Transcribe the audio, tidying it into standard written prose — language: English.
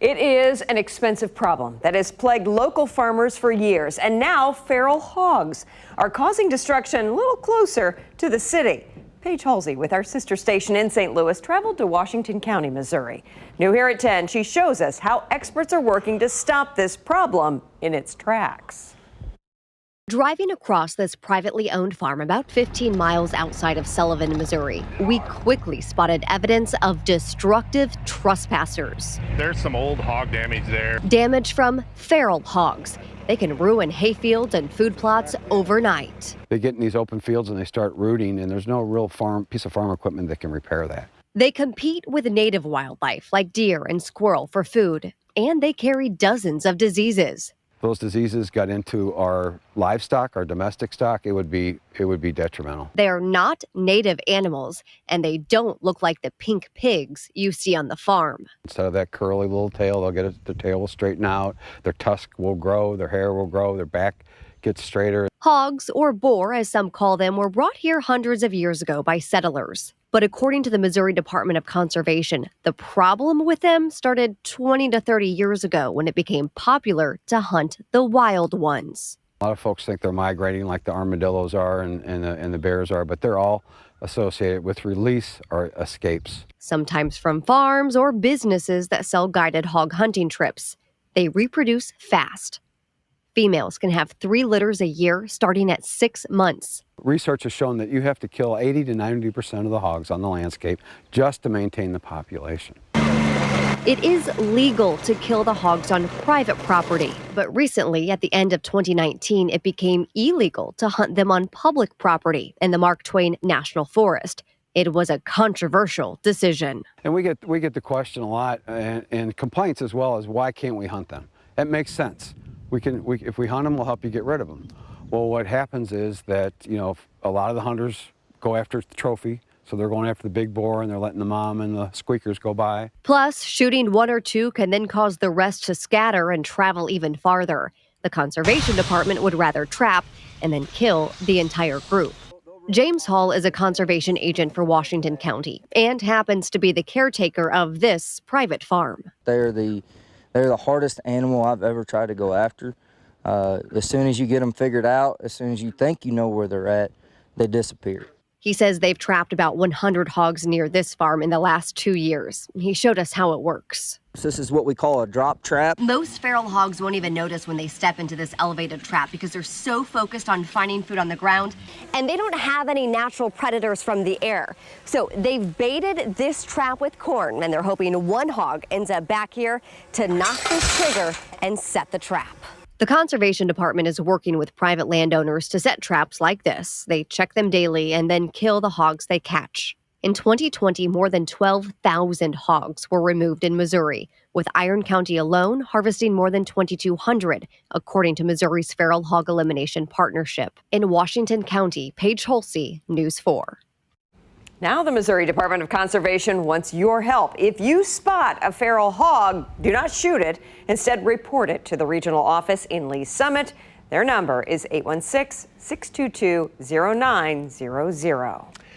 It is an expensive problem that has plagued local farmers for years, and now feral hogs are causing destruction a little closer to the city. Paige Halsey with our sister station in St. Louis traveled to Washington County, Missouri. New here at 10, she shows us how experts are working to stop this problem in its tracks. Driving across this privately owned farm about 15 miles outside of Sullivan, Missouri, we quickly spotted evidence of destructive trespassers. There's some old hog damage there. Damage from feral hogs. They can ruin hayfields and food plots overnight. They get in these open fields and they start rooting, and there's no real piece of farm equipment that can repair that. They compete with native wildlife like deer and squirrel for food, and they carry dozens of diseases. Those diseases got into our livestock, our domestic stock, it would be detrimental. They are not native animals, and they don't look like the pink pigs you see on the farm. Instead of that curly little tail, their tail will straighten out, their tusk will grow, their hair will grow, their back gets straighter. Hogs, or boar as some call them, were brought here hundreds of years ago by settlers. But according to the Missouri Department of Conservation, the problem with them started 20 to 30 years ago when it became popular to hunt the wild ones. A lot of folks think they're migrating like the armadillos are and the bears are, but they're all associated with release or escapes. Sometimes from farms or businesses that sell guided hog hunting trips. They reproduce fast. Females can have 3 litters a year starting at 6 months. Research has shown that you have to kill 80 to 90% of the hogs on the landscape just to maintain the population. It is legal to kill the hogs on private property, but recently, at the end of 2019, it became illegal to hunt them on public property in the Mark Twain National Forest. It was a controversial decision. And we get the question a lot, and complaints as well, as why can't we hunt them? It makes sense. If we hunt them, we'll help you get rid of them. Well, what happens is that, a lot of the hunters go after the trophy, so they're going after the big boar and they're letting the mom and the squeakers go by. Plus, shooting 1 or 2 can then cause the rest to scatter and travel even farther. The Conservation Department would rather trap and then kill the entire group. James Hall is a conservation agent for Washington County and happens to be the caretaker of this private farm. They're the hardest animal I've ever tried to go after. As soon as you get them figured out, as soon as you think you know where they're at, they disappear. He says they've trapped about 100 hogs near this farm in the last 2 years. He showed us how it works. This is what we call a drop trap. Most feral hogs won't even notice when they step into this elevated trap because they're so focused on finding food on the ground, and they don't have any natural predators from the air. So they've baited this trap with corn, and they're hoping one hog ends up back here to knock this trigger and set the trap. The Conservation Department is working with private landowners to set traps like this. They check them daily and then kill the hogs they catch. In 2020, more than 12,000 hogs were removed in Missouri, with Iron County alone harvesting more than 2,200, according to Missouri's Feral Hog Elimination Partnership. In Washington County, Paige Halsey, News 4. Now the Missouri Department of Conservation wants your help. If you spot a feral hog, do not shoot it. Instead, report it to the regional office in Lee Summit. Their number is 816-622-0900.